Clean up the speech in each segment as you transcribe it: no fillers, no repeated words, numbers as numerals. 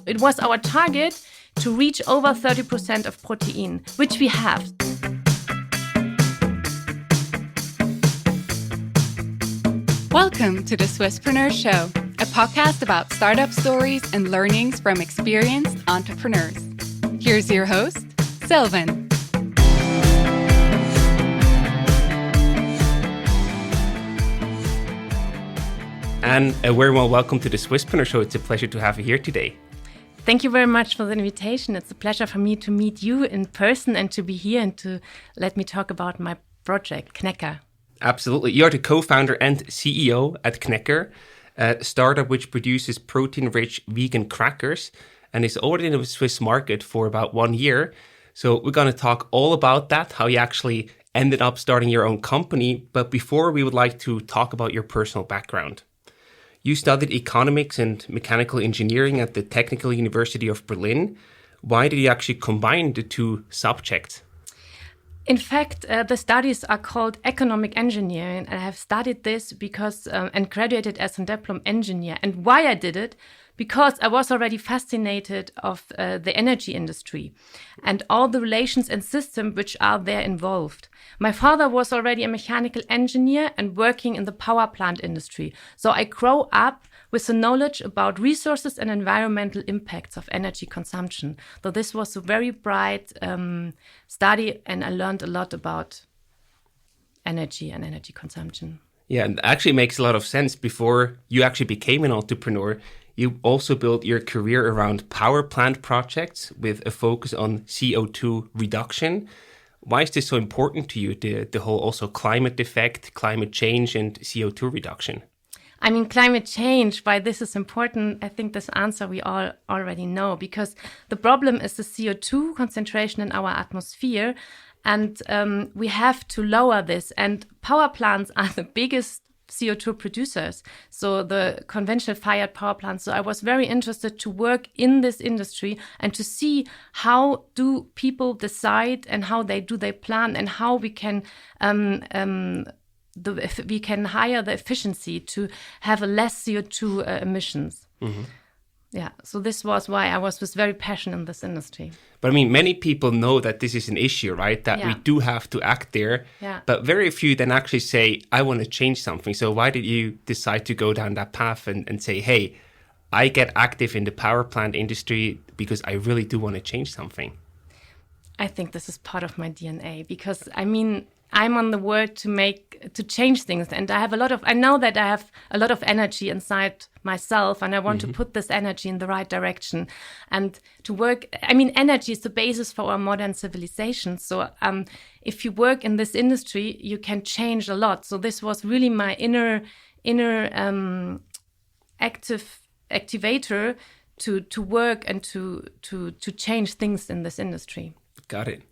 it was our target to reach over 30% of protein, which we have. Welcome to the Swisspreneur Show, a podcast about startup stories and learnings from experienced entrepreneurs. Here's your host, Sylvan. And a very well welcome to the Swisspreneur Show. It's a pleasure to have you here today. Thank you very much for the invitation. It's a pleasure for me to meet you in person and to be here and to let me talk about my project, Knecker. Absolutely. You are the co-founder and CEO at Knecker, a startup which produces protein-rich vegan crackers and is already in the Swiss market for about 1 year. So we're going to talk all about that, how you actually ended up starting your own company. But before, we would like to talk about your personal background. You studied economics and mechanical engineering at the Technical University of Berlin. Why did you actually combine the two subjects? In fact, the studies are called economic engineering, and I have studied this because and graduated as a diploma engineer. And why I did it? Because I was already fascinated of the energy industry and all the relations and systems which are there involved. My father was already a mechanical engineer and working in the power plant industry. So I grew up with the knowledge about resources and environmental impacts of energy consumption. So this was a very bright study, and I learned a lot about energy and energy consumption. Yeah, and actually makes a lot of sense. Before you actually became an entrepreneur, you also built your career around power plant projects with a focus on CO2 reduction. Why is this so important to you, the whole also climate effect, climate change and CO2 reduction? I mean, climate change, why this is important, I think this answer we all already know, because the problem is the CO2 concentration in our atmosphere, and we have to lower this. And power plants are the biggest CO2 producers, so the conventional fired power plants. So I was very interested to work in this industry and to see how do people decide and how they plan and how we can we can higher the efficiency to have a less CO2 emissions. Mm-hmm. Yeah, so this was why I was very passionate in this industry. But I mean, many people know that this is an issue, right? That we do have to act there. Yeah. But very few then actually say, I want to change something. So why did you decide to go down that path and say, hey, I get active in the power plant industry because I really do want to change something? I think this is part of my DNA because, I mean, I'm on the word to change things, and I know that I have a lot of energy inside myself, and I want to put this energy in the right direction and to work. I mean, energy is the basis for our modern civilization. So if you work in this industry, you can change a lot. So this was really my inner activator to work and to change things in this industry. Got it.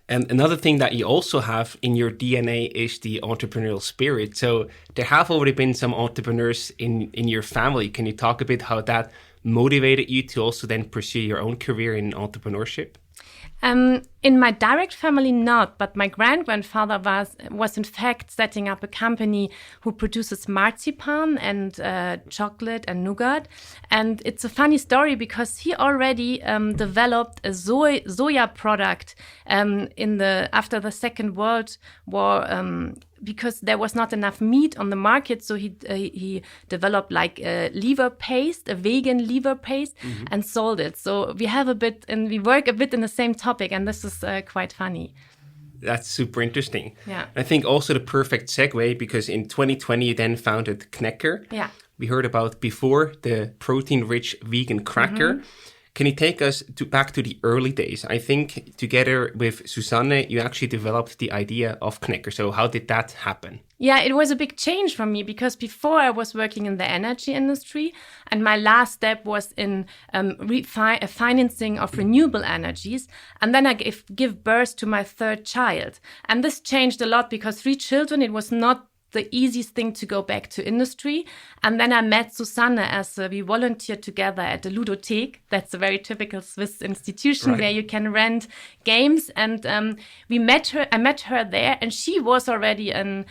And another thing that you also have in your DNA is the entrepreneurial spirit. So there have already been some entrepreneurs in your family. Can you talk a bit how that motivated you to also then pursue your own career in entrepreneurship? In my direct family, not, but my grandfather was in fact setting up a company who produces marzipan and chocolate and nougat. And it's a funny story because he already developed a soya product after the Second World War. Because there was not enough meat on the market, so he developed like a liver paste, a vegan liver paste, and sold it. So we work a bit in the same topic, and this is quite funny. That's super interesting. Yeah. I think also the perfect segue, because in 2020 you then founded Knecker. Yeah. We heard about before the protein-rich vegan cracker. Mm-hmm. Can you take us back to the early days? I think together with Susanne, you actually developed the idea of Knecker. So how did that happen? Yeah, it was a big change for me because before I was working in the energy industry and my last step was in financing of renewable energies. And then I give birth to my third child. And this changed a lot because 3 children, it was not the easiest thing to go back to industry. And then I met Susanne as we volunteered together at the Ludothek. That's a very typical Swiss institution where you can rent games. And I met her there, and she was already a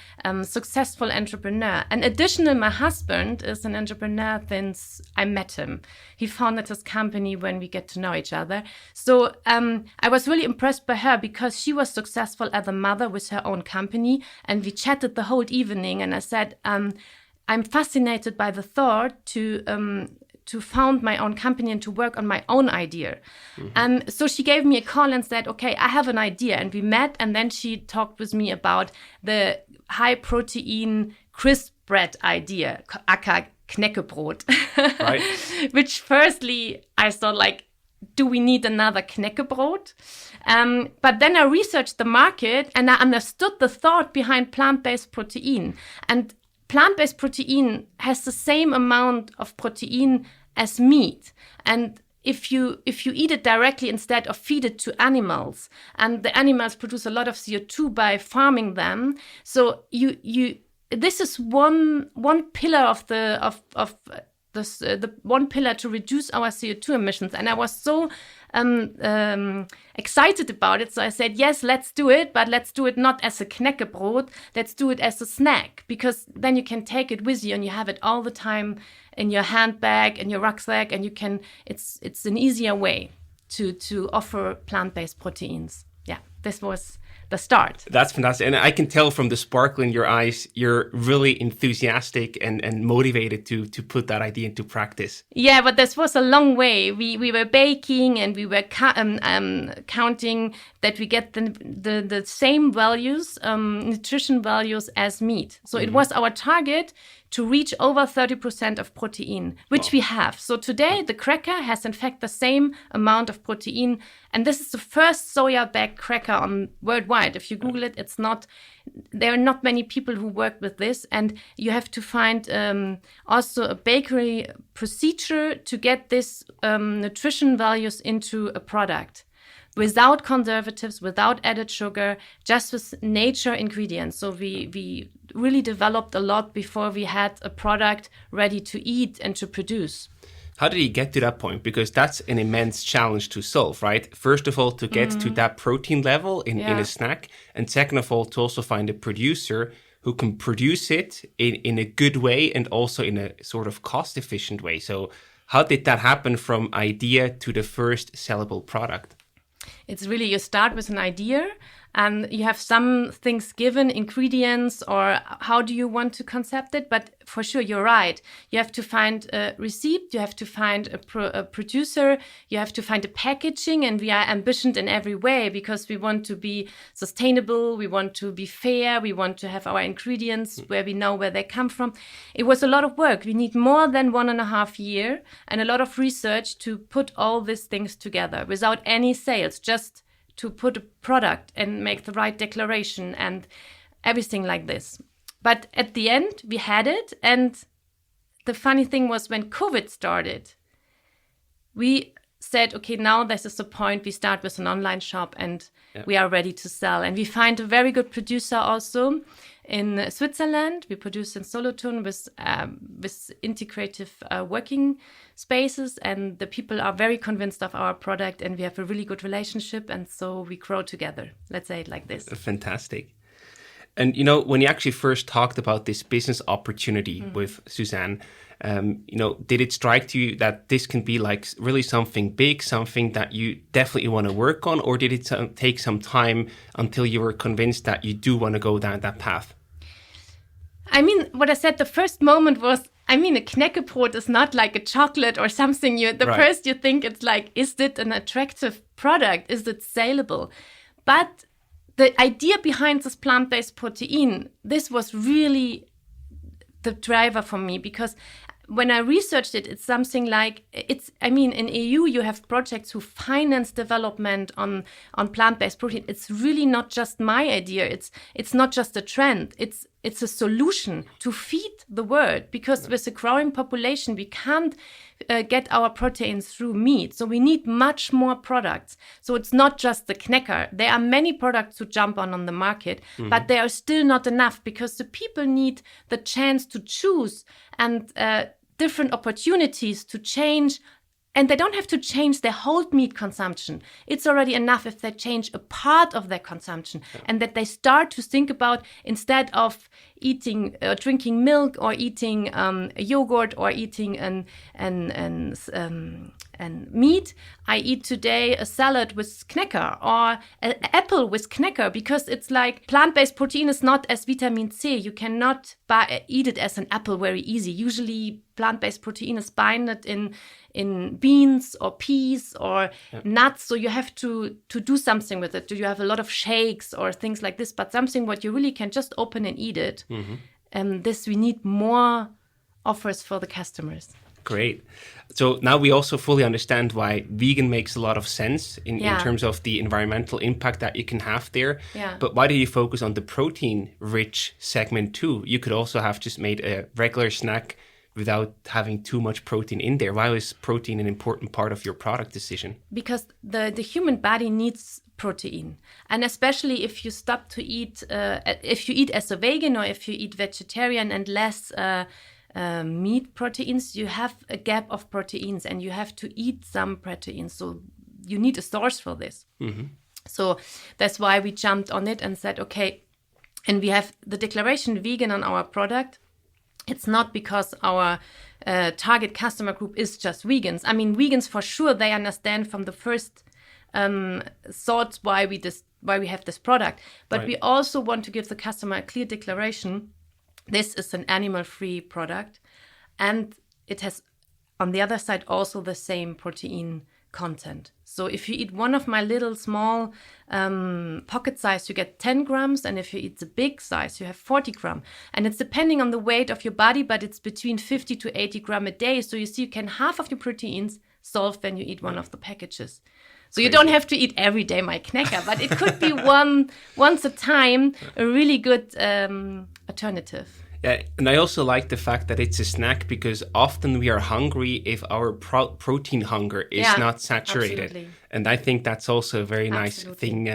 successful entrepreneur. And additionally, my husband is an entrepreneur since I met him. He founded his company when we get to know each other. So I was really impressed by her because she was successful as a mother with her own company. And we chatted the whole evening. And I said, I'm fascinated by the thought to found my own company and to work on my own idea. So she gave me a call and said, okay, I have an idea. And we met, and then she talked with me about the high protein crisp bread idea, aka Kneckerbröt. Right. Which firstly, I thought like, do we need another Kneckerbröt? But then I researched the market and I understood the thought behind plant-based protein. And plant-based protein has the same amount of protein as meat. And if you eat it directly instead of feed it to animals, and the animals produce a lot of CO2 by farming them, so this is one pillar of the one pillar to reduce our CO2 emissions. And I was so excited about it. So I said, yes, let's do it, but let's do it not as a Kneckerbröt. Let's do it as a snack, because then you can take it with you and you have it all the time in your handbag, in your rucksack, and you can. It's an easier way to offer plant-based proteins. Yeah, this was the start. That's fantastic. And I can tell from the sparkle in your eyes, you're really enthusiastic and motivated to put that idea into practice. Yeah, but this was a long way. We were baking and we were counting that we get the same values, nutrition values as meat. So it was our target to reach over 30% of protein, which we have. So today, the cracker has in fact the same amount of protein. And this is the first soya-backed cracker worldwide. If you Google it, there are not many people who work with this. And you have to find also a bakery procedure to get this nutrition values into a product. Without conservatives, without added sugar, just with nature ingredients. So we really developed a lot before we had a product ready to eat and to produce. How did you get to that point? Because that's an immense challenge to solve, right? First of all, to get to that protein level in a snack. And second of all, to also find a producer who can produce it in a good way and also in a sort of cost-efficient way. So how did that happen from idea to the first sellable product? It's really, you start with an idea and you have some things given, ingredients, or how do you want to concept it? But for sure, you're right. You have to find a receipt, you have to find a producer, you have to find a packaging, and we are ambitious in every way because we want to be sustainable, we want to be fair, we want to have our ingredients where we know where they come from. It was a lot of work. We need more than 1.5 years and a lot of research to put all these things together without any sales, just to put a product and make the right declaration and everything like this. But at the end, we had it. And the funny thing was when COVID started, we said, okay, now this is the point. We start with an online shop and we are ready to sell. And we find a very good producer also in Switzerland. We produce in Solothurn with integrative working spaces, and the people are very convinced of our product, and we have a really good relationship, and so we grow together. Let's say it like this. Fantastic. And, when you actually first talked about this business opportunity with Susanne, did it strike you that this can be like really something big, something that you definitely want to work on, or did it take some time until you were convinced that you do want to go down that path? I mean, what I said, the first moment was, a Kneckerbröt is not like a chocolate or something. First you think it's like, is it an attractive product? Is it saleable? But the idea behind this plant-based protein, this was really the driver for me, because when I researched it, it's something like in EU you have projects who finance development on plant-based protein. It's really not just my idea. It's not just a trend. It's a solution to feed the world, because with a growing population we can't get our proteins through meat. So we need much more products. So it's not just the Knecker. There are many products to jump on the market, but they are still not enough, because the people need the chance to choose and different opportunities to change. And they don't have to change their whole meat consumption. It's already enough if they change a part of their consumption, and that they start to think about, instead of eating drinking milk or eating yogurt or eating and meat, I eat today a salad with Knecker or an apple with Knecker, because it's like plant-based protein is not as vitamin C. You cannot eat it as an apple very easy. Usually plant-based protein is binded in beans or peas or nuts. So you have to do something with it. Do you have a lot of shakes or things like this? But something what you really can just open and eat it. This, we need more offers for the customers. Great. So now we also fully understand why vegan makes a lot of sense in terms of the environmental impact that you can have there. Yeah. But why do you focus on the protein-rich segment too? You could also have just made a regular snack without having too much protein in there. Why is protein an important part of your product decision? Because the human body needs protein. And especially if you stop to eat, if you eat as a vegan or if you eat vegetarian and less meat proteins, you have a gap of proteins and you have to eat some proteins. So you need a source for this. So that's why we jumped on it and said, okay, and we have the declaration vegan on our product. It's not because our target customer group is just vegans. I mean, vegans for sure, they understand from the first thoughts why we have this product. But we also want to give the customer a clear declaration. This is an animal-free product, and it has, on the other side, also the same protein content. So if you eat one of my little small pocket size, you get 10 grams, and if you eat the big size, you have 40 grams. And it's depending on the weight of your body, but it's between 50 to 80 grams a day. So you see, you can half of your proteins solve when you eat one of the packages. So you don't have to eat every day my Knecker, but it could be once a time, a really good alternative. Yeah, and I also like the fact that it's a snack, because often we are hungry if our protein hunger is not saturated. Absolutely. And I think that's also a very nice thing.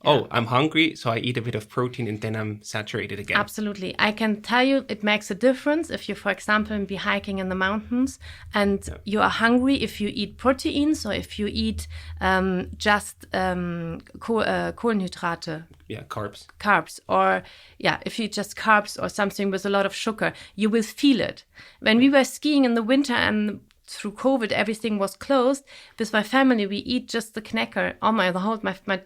I'm hungry, so I eat a bit of protein and then I'm saturated again. Absolutely. I can tell you it makes a difference if you, for example, be hiking in the mountains and you are hungry if you eat proteins or if you eat just Kohlenhydrate. Yeah, carbs. Carbs, or if you eat just carbs or something with a lot of sugar, you will feel it. When we were skiing in the winter and through COVID, everything was closed. With my family, we eat just the Knecker, my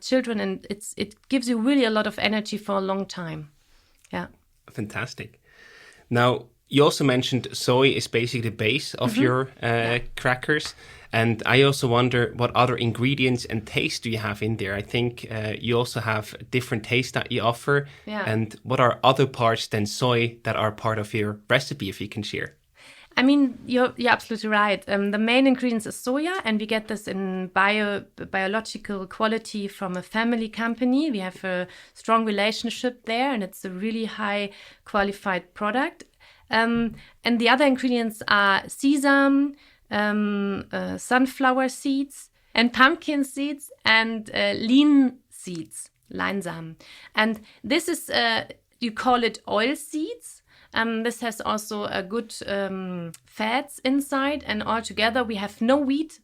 children, and it gives you really a lot of energy for a long time. Yeah. Fantastic. Now, you also mentioned soy is basically the base of your crackers. And I also wonder what other ingredients and taste do you have in there? I think you also have different tastes that you offer. Yeah. And what are other parts than soy that are part of your recipe, if you can share? I mean, you're absolutely right. The main ingredients is soya, and we get this in biological quality from a family company. We have a strong relationship there, and it's a really high qualified product. And the other ingredients are sesame, sunflower seeds, and pumpkin seeds, and lean seeds, Leinsamen. And this is, you call it oil seeds. This has also a good fats inside, and altogether we have no wheat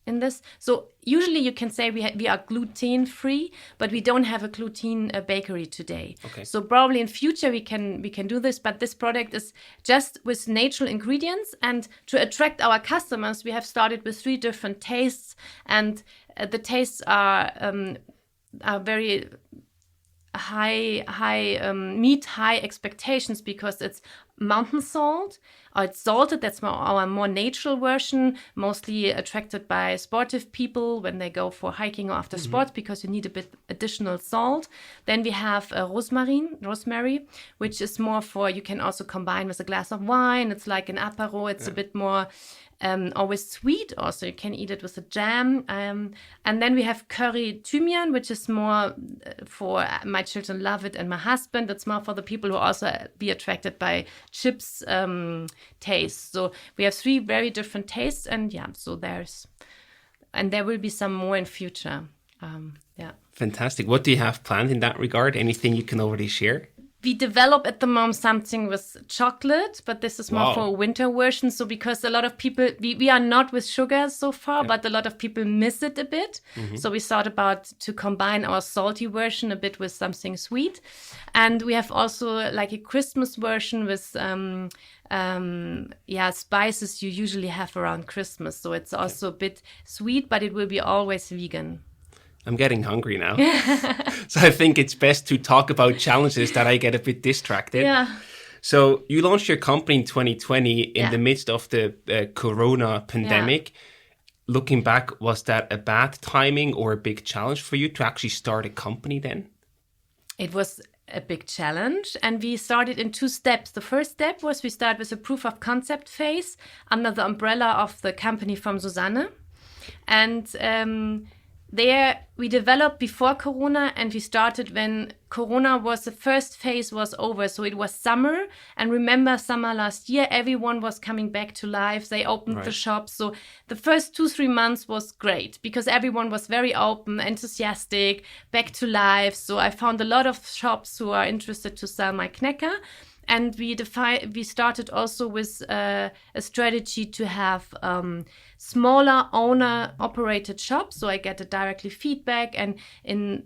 in this. So usually you can say we are gluten-free, but we don't have a gluten bakery today. Okay. So probably in future we can do this, but this product is just with natural ingredients. And to attract our customers, we have started with 3 different tastes, and the tastes are very high meet high expectations, because it's mountain salt, It's salted. That's our more natural version, mostly attracted by sportive people when they go for hiking or after sports, because you need a bit additional salt. Then we have rosemary, which is more for, you can also combine with a glass of wine. It's like an appero. It's a bit more always sweet. Also, you can eat it with a jam. And then we have curry thymian, which is more for my children love it, and my husband. It's more for the people who also be attracted by chips taste. So we have 3 very different tastes, and so there will be some more in future. Fantastic. What do you have planned in that regard? Anything you can already share? We develop at the moment something with chocolate, but this is more for a winter version. So because a lot of people, we are not with sugar so far, but a lot of people miss it a bit. So we thought about to combine our salty version a bit with something sweet. And we have also like a Christmas version with spices you usually have around Christmas. So it's also a bit sweet, but it will be always vegan. I'm getting hungry now. So I think it's best to talk about challenges that I get a bit distracted. Yeah. So you launched your company in 2020 in the midst of the corona pandemic. Looking back, was that a bad timing or a big challenge for you to actually start a company then? It was a big challenge, and we started in 2 steps. The first step was we started with a proof of concept phase under the umbrella of the company from Susanne. And there we developed before Corona, and we started when Corona was, the first phase was over. So it was summer, and remember summer last year, everyone was coming back to life. They opened the shops. So the first 2-3 months was great because everyone was very open, enthusiastic, back to life. So I found a lot of shops who are interested to sell my Knecker. And we started also with a strategy to have smaller owner-operated shops, so I get a directly feedback and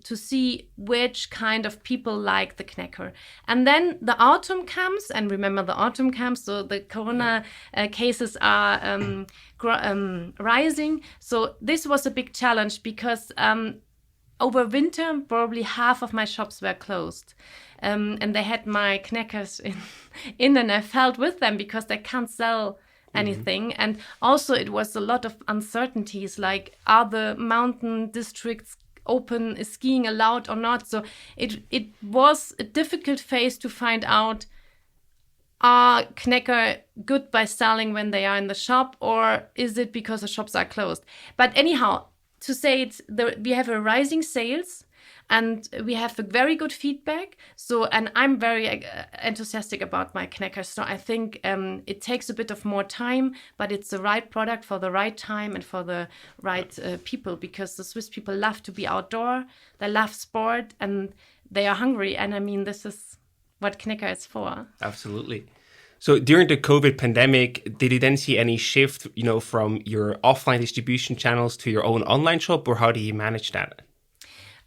to see which kind of people like the Knecker. And then the autumn comes, and remember the autumn comes, so the corona cases are rising. So this was a big challenge because over winter, probably half of my shops were closed. And they had my Kneckers in, and I felt with them because they can't sell anything. And also it was a lot of uncertainties, like are the mountain districts open, is skiing allowed or not? So it was a difficult phase to find out, are Knecker good by selling when they are in the shop, or is it because the shops are closed? But anyhow, to say we have a rising sales, and we have a very good feedback. So, and I'm very enthusiastic about my Knecker. So I think it takes a bit of more time, but it's the right product for the right time and for the right people, because the Swiss people love to be outdoor. They love sport, and they are hungry. And I mean, this is what Knecker is for. Absolutely. So during the COVID pandemic, did you then see any shift, from your offline distribution channels to your own online shop, or how do you manage that?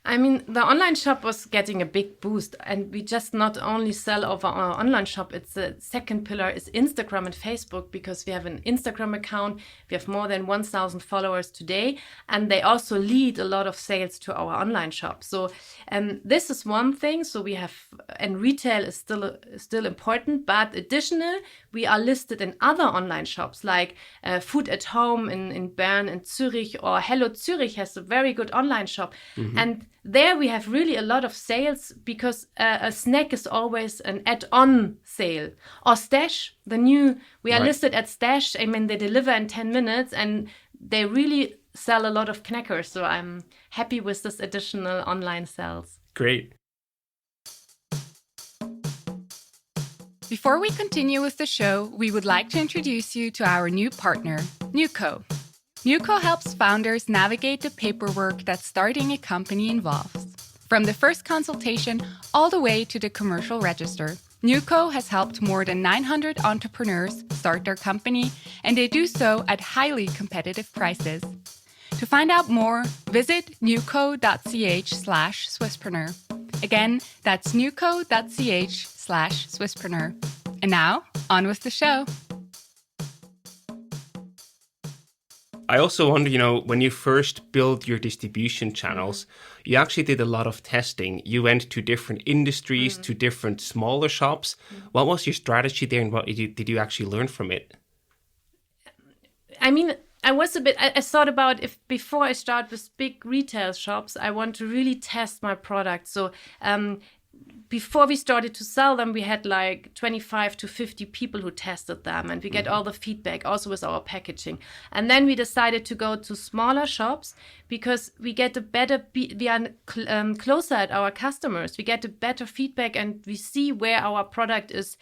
I mean, the online shop was getting a big boost, and we just not only sell over our online shop. It's the second pillar is Instagram and Facebook, because we have an Instagram account. We have more than 1,000 followers today, and they also lead a lot of sales to our online shop. So this is one thing. So we have, and retail is still important, but additional, we are listed in other online shops like Food at Home in Bern and Zurich, or Hello Zurich has a very good online shop. And there we have really a lot of sales, because a snack is always an add-on sale. Or Stash, we are listed at Stash. I mean, they deliver in 10 minutes, and they really sell a lot of Kneckers. So I'm happy with this additional online sales. Great. Before we continue with the show, we would like to introduce you to our new partner, Nuco. Nuco helps founders navigate the paperwork that starting a company involves. From the first consultation all the way to the commercial register, Nuco has helped more than 900 entrepreneurs start their company, and they do so at highly competitive prices. To find out more, visit nuco.ch/Swisspreneur. Again, that's nuco.ch/Swisspreneur. And now, on with the show. I also wonder, when you first built your distribution channels, you actually did a lot of testing. You went to different industries, to different smaller shops. What was your strategy there, and what did you actually learn from it? I mean, I thought about if before I start with big retail shops, I want to really test my product. So before we started to sell them, we had like 25 to 50 people who tested them, and we get all the feedback also with our packaging. And then we decided to go to smaller shops because we get we are closer at our customers. We get a better feedback, and we see where our product is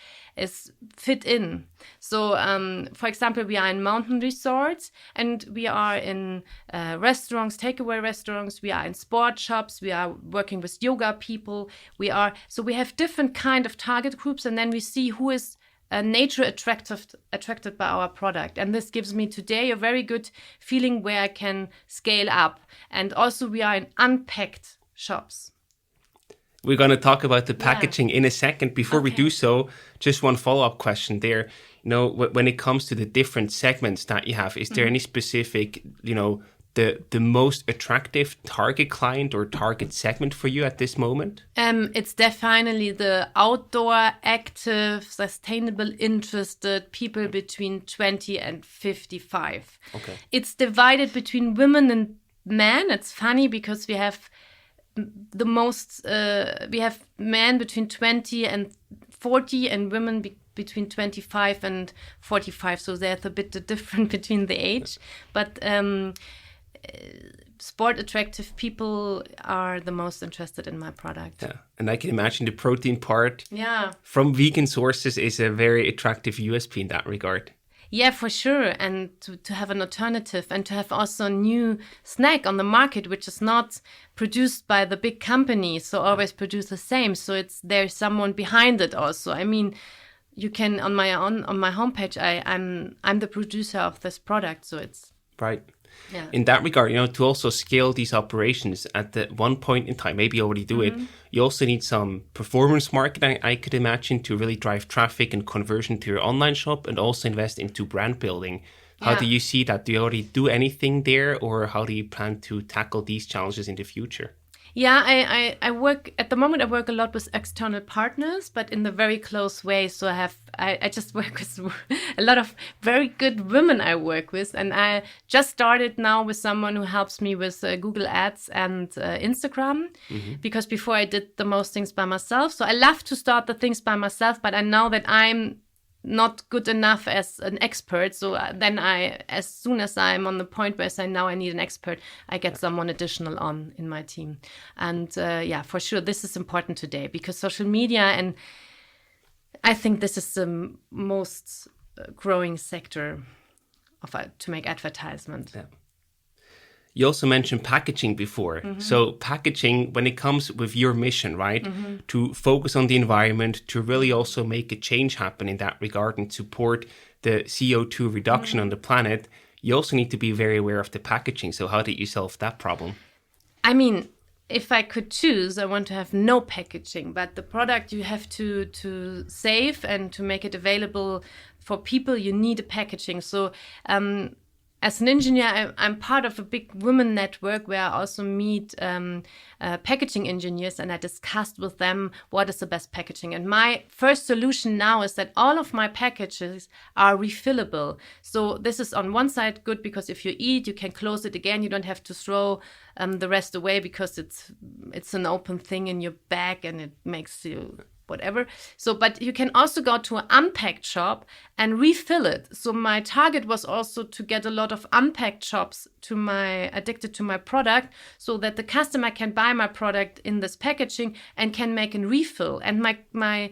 fit in. So, for example, we are in mountain resorts, and we are in restaurants, takeaway restaurants. We are in sport shops. We are working with yoga people. So we have different kind of target groups, and then we see who is nature attracted by our product. And this gives me today a very good feeling where I can scale up. And also we are in unpacked shops. We're going to talk about the packaging in a second. Before we do so, just one follow-up question there. When it comes to the different segments that you have, is there any specific, the most attractive target client or target segment for you at this moment? It's definitely the outdoor, active, sustainable, interested people between 20 and 55. Okay. It's divided between women and men. It's funny because we have we have men between 20 and 40 and women between 25 and 45. So there's a bit different between the age. But sport attractive people are the most interested in my product. Yeah, and I can imagine the protein part from vegan sources is a very attractive USP in that regard. Yeah, for sure. And to have an alternative and to have also a new snack on the market, which is not produced by the big companies, so always produce the same. So there's someone behind it also. I mean, you can on my homepage, I'm the producer of this product, so it's right. Yeah. In that regard, to also scale these operations at one point in time, maybe you already do it, you also need some performance marketing, I could imagine, to really drive traffic and conversion to your online shop and also invest into brand building. How do you see that? Do you already do anything there, or how do you plan to tackle these challenges in the future? Yeah, I work at the moment. I work a lot with external partners, but in the very close way. So I just work with a lot of very good women I work with, and I just started now with someone who helps me with Google Ads and Instagram, because before I did the most things by myself. So I love to start the things by myself, but I know that I'm not good enough as an expert. So then as soon as I'm on the point where I say, now I need an expert, I get someone additional on in my team. And for sure, this is important today because social media, and I think this is the most growing sector to make advertisement. Yeah. You also mentioned packaging before. So packaging, when it comes with your mission, right, to focus on the environment, to really also make a change happen in that regard and support the CO2 reduction on the planet, you also need to be very aware of the packaging. So how did you solve that problem? I mean, if I could choose, I want to have no packaging, but the product you have to save and to make it available for people, you need a packaging. So as an engineer, I'm part of a big women network where I also meet packaging engineers, and I discussed with them what is the best packaging. And my first solution now is that all of my packages are refillable. So this is on one side good because if you eat, you can close it again. You don't have to throw the rest away because it's an open thing in your bag and it makes you whatever. So, but you can also go to an unpacked shop and refill it. So my target was also to get a lot of unpacked shops addicted to my product, so that the customer can buy my product in this packaging and can make a refill. And my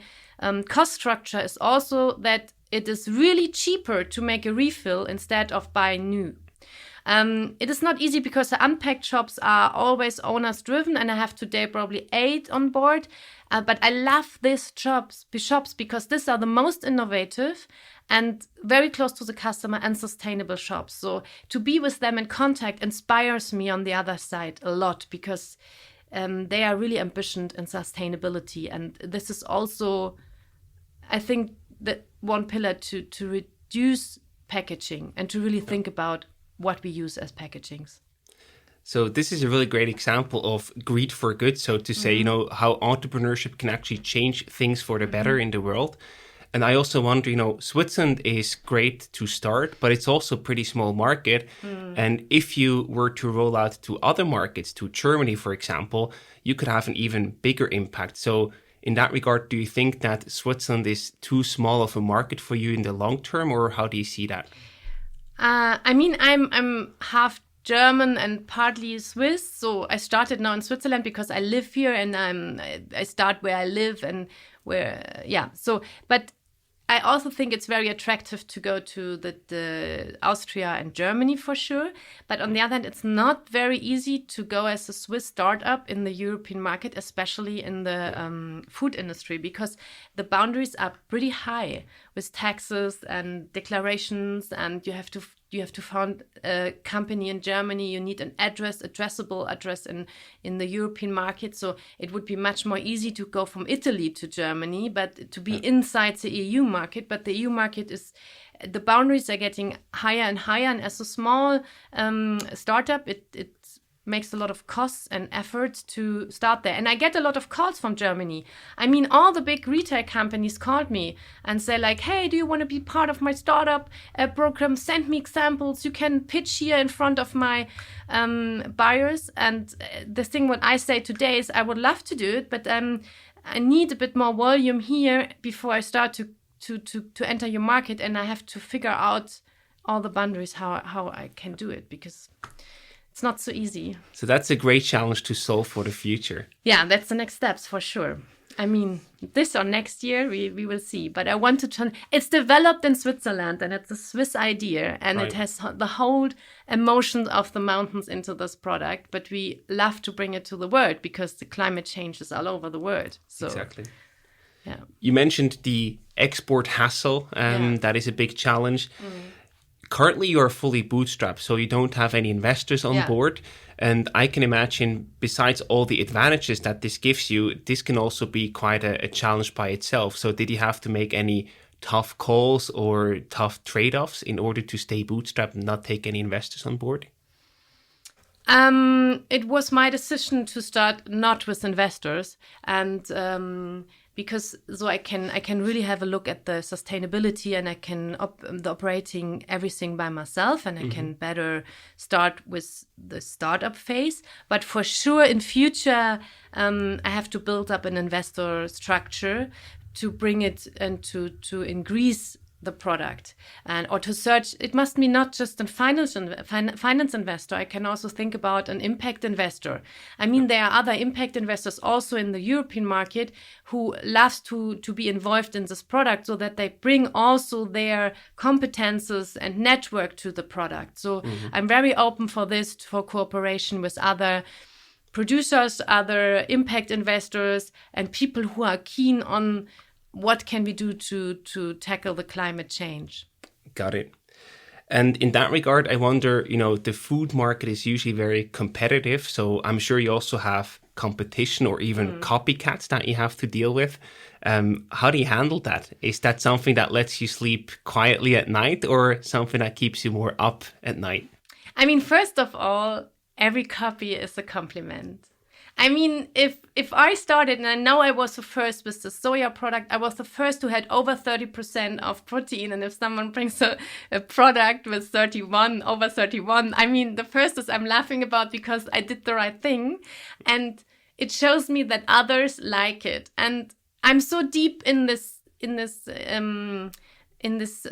cost structure is also that it is really cheaper to make a refill instead of buying new. It is not easy because the unpacked shops are always owners driven, and I have today probably 8 on board. But I love these shops because these are the most innovative and very close to the customer and sustainable shops. So to be with them in contact inspires me on the other side a lot, because they are really ambitious in sustainability. And this is also, I think, that one pillar to reduce packaging and to really think about what we use as packagings. So this is a really great example of greed for good, so to say, how entrepreneurship can actually change things for the better in the world. And I also wonder, Switzerland is great to start, but it's also a pretty small market. And if you were to roll out to other markets, to Germany, for example, you could have an even bigger impact. So in that regard, do you think that Switzerland is too small of a market for you in the long term, or how do you see that? I'm half German and partly Swiss, so I started now in Switzerland because I live here, and I start where I live and where, but I also think it's very attractive to go to the Austria and Germany for sure. But on the other hand, it's not very easy to go as a Swiss startup in the European market, especially in the food industry, because the boundaries are pretty high with taxes and declarations, and you have to found a company in Germany. You need an addressable address in the European market. So it would be much more easy to go from Italy to Germany, but to be inside the EU market. But the EU market the boundaries are getting higher and higher. And as a small startup, it makes a lot of costs and effort to start there. And I get a lot of calls from Germany. All the big retail companies called me and say like, hey, do you want to be part of my startup program? Send me examples. You can pitch here in front of my buyers. And the thing what I say today is I would love to do it, but I need a bit more volume here before I start to enter your market. And I have to figure out all the boundaries, how I can do it, because it's not so easy. So that's a great challenge to solve for the future. Yeah, that's the next steps for sure. This or next year, we will see. But I want to turn... It's developed in Switzerland, and it's a Swiss idea. And It has the whole emotions of the mountains into this product. But we love to bring it to the world because the climate change is all over the world. So, exactly. Yeah. You mentioned the export hassle. That is a big challenge. Currently, you are fully bootstrapped, so you don't have any investors on board. And I can imagine, besides all the advantages that this gives you, this can also be quite a challenge by itself. So did you have to make any tough calls or tough trade-offs in order to stay bootstrapped and not take any investors on board? It was my decision to start not with investors, and because so I can really have a look at the sustainability, and I can the operating everything by myself, and I can better start with the startup phase. But for sure, in future, I have to build up an investor structure to bring it and to increase the product, and or to search. It must be not just a finance investor. I can also think about an impact investor. There are other impact investors also in the European market who loves to be involved in this product, so that they bring also their competences and network to the product. So I'm very open for this, for cooperation with other producers, other impact investors, and people who are keen on what can we do to tackle the climate change? Got it. And in that regard, I wonder, the food market is usually very competitive. So I'm sure you also have competition or even copycats that you have to deal with. How do you handle that? Is that something that lets you sleep quietly at night, or something that keeps you more up at night? First of all, every copy is a compliment. If I started, and I know I was the first with the soya product, I was the first who had over 30% of protein. And if someone brings a product with over 31, the first is I'm laughing about, because I did the right thing. And it shows me that others like it. And I'm so deep in this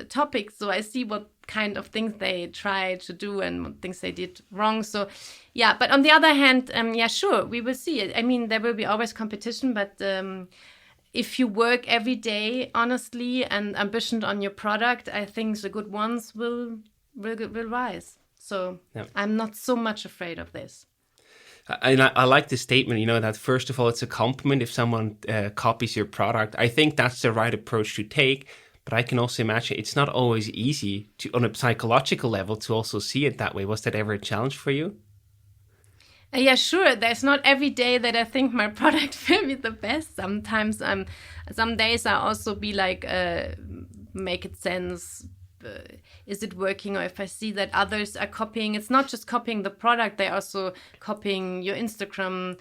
topic, so I see what kind of things they try to do and what things they did wrong. So yeah, but on the other hand, sure, we will see it. There will be always competition, but if you work every day honestly and ambition on your product, I think the good ones will rise. So I'm not so much afraid of this. And I like the statement, that first of all, it's a compliment if someone copies your product. I think that's the right approach to take. But I can also imagine it's not always easy on a psychological level to also see it that way. Was that ever a challenge for you? Yeah, sure. There's not every day that I think my product will be the best. Sometimes some days I also be like, make it sense, is it working, or if I see that others are copying. It's not just copying the product, they're also copying your Instagram,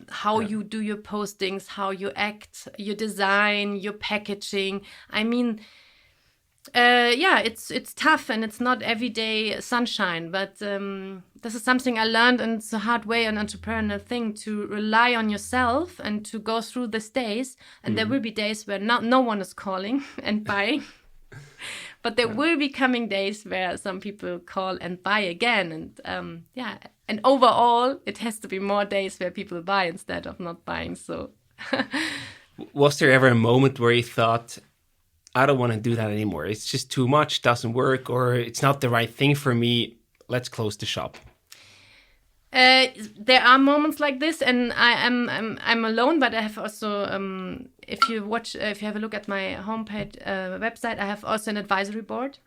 how you do your postings, how you act, your design, your packaging. I mean, it's tough and it's not everyday sunshine, but this is something I learned, and it's a hard way, an entrepreneurial thing, to rely on yourself and to go through these days. And there will be days where no one is calling and buying, but there will be coming days where some people call and buy again. And and overall, it has to be more days where people buy instead of not buying. So, was there ever a moment where you thought, I don't want to do that anymore, it's just too much, doesn't work, or it's not the right thing for me, let's close the shop? There are moments like this, and I'm alone, but I have also, if you have a look at my homepage website, I have also an advisory board.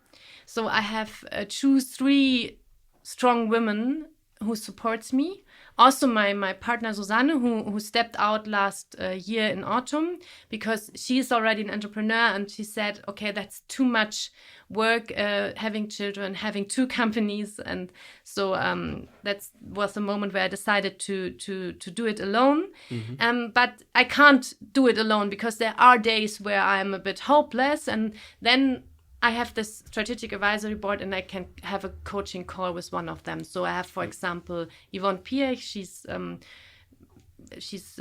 So I have choose 3 strong women who supports me. Also my partner Susanne, who stepped out last year in autumn, because she's already an entrepreneur, and she said, okay, that's too much work, having children, having 2 companies. And so that was the moment where I decided to do it alone. But I can't do it alone, because there are days where I'm a bit hopeless, and then I have this strategic advisory board, and I can have a coaching call with one of them. So I have, for example, Yvonne Piech. She's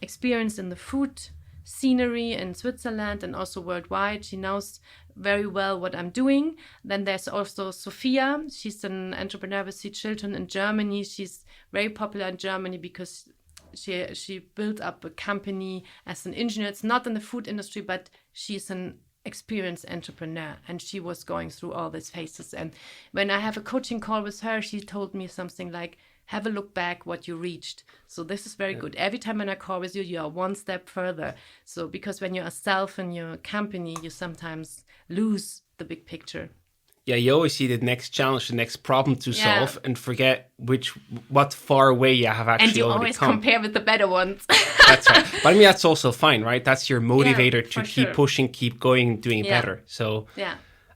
experienced in the food scenery in Switzerland and also worldwide. She knows very well what I'm doing. Then there's also Sophia. She's an entrepreneur with 3 children in Germany. She's very popular in Germany because she built up a company as an engineer. It's not in the food industry, but she's an experienced entrepreneur, and she was going through all these phases. And when I have a coaching call with her, she told me something like, have a look back what you reached. So this is very good. Every time when I call with you, you are one step further. So because when you're a self in your company, you sometimes lose the big picture. Yeah, you always see the next challenge, the next problem to solve, and forget what far away you have actually already come. And you always compare with the better ones. That's right. But I mean, that's also fine, right? That's your motivator to keep pushing, keep going, doing it better. So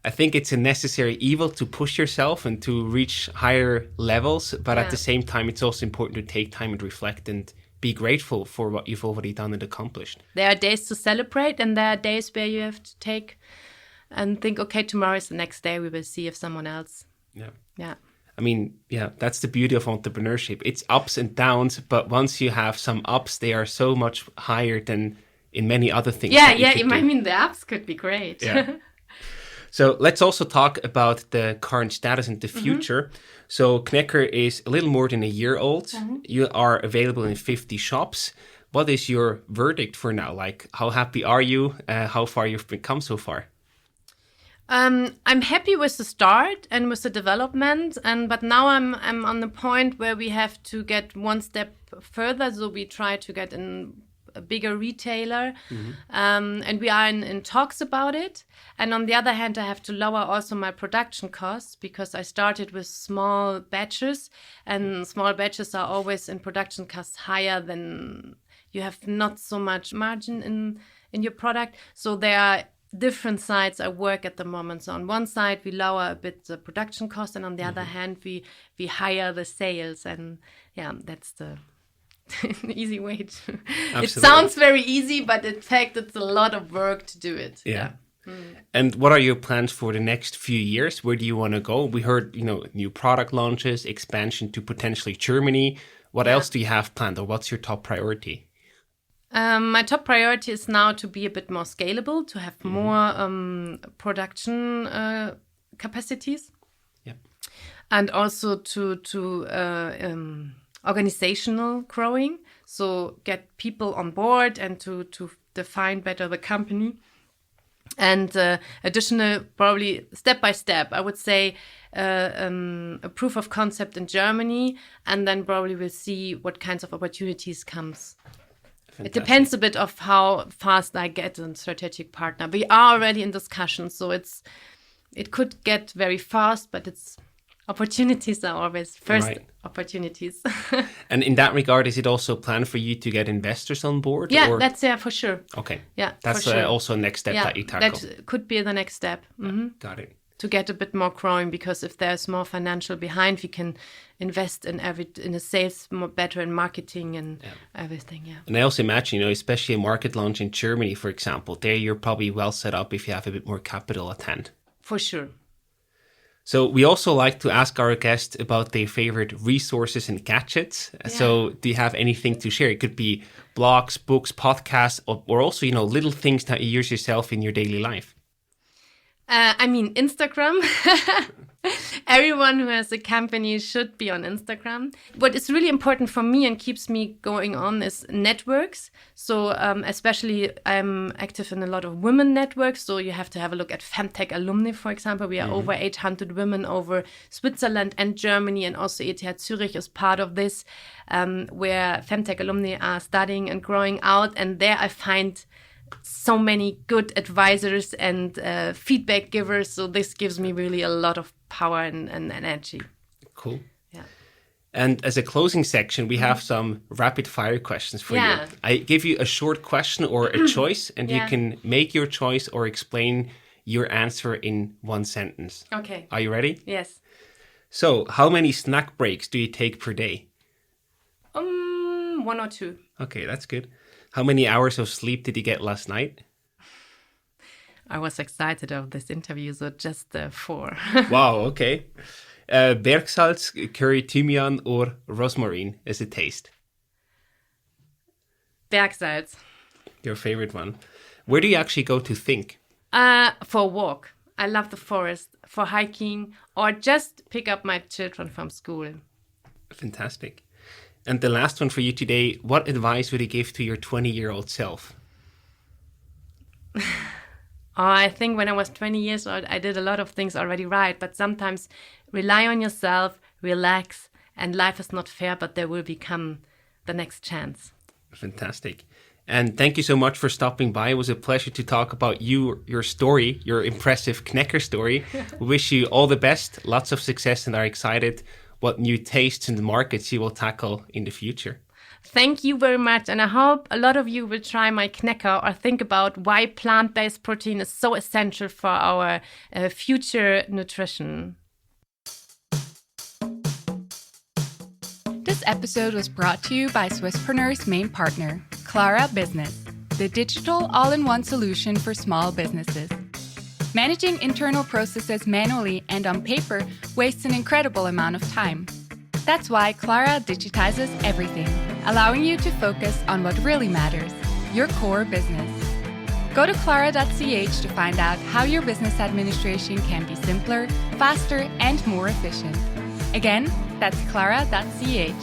I think it's a necessary evil to push yourself and to reach higher levels. But at the same time, it's also important to take time and reflect and be grateful for what you've already done and accomplished. There are days to celebrate, and there are days where you have to take and think, okay, tomorrow is the next day. We will see if someone else. Yeah. I mean, that's the beauty of entrepreneurship. It's ups and downs, but once you have some ups, they are so much higher than in many other things. I mean, the ups could be great. Yeah. So let's also talk about the current status and the future. So Knecker is a little more than a year old. You are available in 50 shops. What is your verdict for now? Like, how happy are you? How far you've come so far? I'm happy with the start and with the development, but now I'm on the point where we have to get one step further. So we try to get in a bigger retailer, and we are in talks about it. And on the other hand, I have to lower also my production costs, because I started with small batches, and small batches are always in production costs higher than you have not so much margin in your product. So there are different sides I work at the moment. So on one side, we lower a bit the production cost, and on the other hand, we higher the sales. And that's the easy way to... It sounds very easy, but in fact, it's a lot of work to do it. Yeah. And what are your plans for the next few years? Where do you want to go? We heard, new product launches, expansion to potentially Germany. What else do you have planned, or what's your top priority? My top priority is now to be a bit more scalable, to have more production capacities, and also to organizational growing. So get people on board and to define better the company. And additional, probably step by step, I would say a proof of concept in Germany, and then probably we'll see what kinds of opportunities comes. Fantastic. It depends a bit of how fast I get a strategic partner. We are already in discussion, so it could get very fast, but opportunities are always first Right. opportunities. And in that regard, is it also planned for you to get investors on board? Yeah, or? that's for sure. Okay. Yeah, That's for sure. Also a next step Yeah, that you tackle. that could be the next step. Mhm. Got it. To get a bit more growing, because if there's more financial behind, we can invest in the sales more better in marketing and everything. Yeah. And I also imagine, especially a market launch in Germany, for example, there you're probably well set up if you have a bit more capital at hand. For sure. So we also like to ask our guests about their favorite resources and gadgets. Yeah. So do you have anything to share? It could be blogs, books, podcasts, or also, little things that you use yourself in your daily life. Instagram. Everyone who has a company should be on Instagram. What is really important for me and keeps me going on is networks. So especially I'm active in a lot of women networks. So you have to have a look at Femtech alumni, for example. We are over 800 women over Switzerland and Germany, and also ETH Zurich is part of this, where Femtech alumni are studying and growing out. And there I find so many good advisors and feedback givers. So this gives me really a lot of power and energy. Cool. Yeah. And as a closing section, we have some rapid fire questions for you. I give you a short question or a choice, and you can make your choice or explain your answer in one sentence. Okay. Are you ready? Yes. So, how many snack breaks do you take per day? 1 or 2. Okay, that's good. How many hours of sleep did you get last night? I was excited of this interview, so just 4. Wow, okay. Bergsalz, curry, thymian, or rosmarine as a taste? Bergsalz. Your favorite one. Where do you actually go to think? For a walk. I love the forest. For hiking, or just pick up my children from school. Fantastic. And the last one for you today, what advice would you give to your 20-year-old self? I think when I was 20 years old, I did a lot of things already right. But sometimes rely on yourself, relax, and life is not fair, but there will become the next chance. Fantastic. And thank you so much for stopping by. It was a pleasure to talk about your story, your impressive Knecker story. We wish you all the best, lots of success, and are excited what new tastes in the markets you will tackle in the future. Thank you very much. And I hope a lot of you will try my Knecker or think about why plant-based protein is so essential for our future nutrition. This episode was brought to you by Swisspreneurs' main partner, Clara Business, the digital all-in-one solution for small businesses. Managing internal processes manually and on paper wastes an incredible amount of time. That's why Clara digitizes everything, allowing you to focus on what really matters, your core business. Go to clara.ch to find out how your business administration can be simpler, faster, and more efficient. Again, that's clara.ch.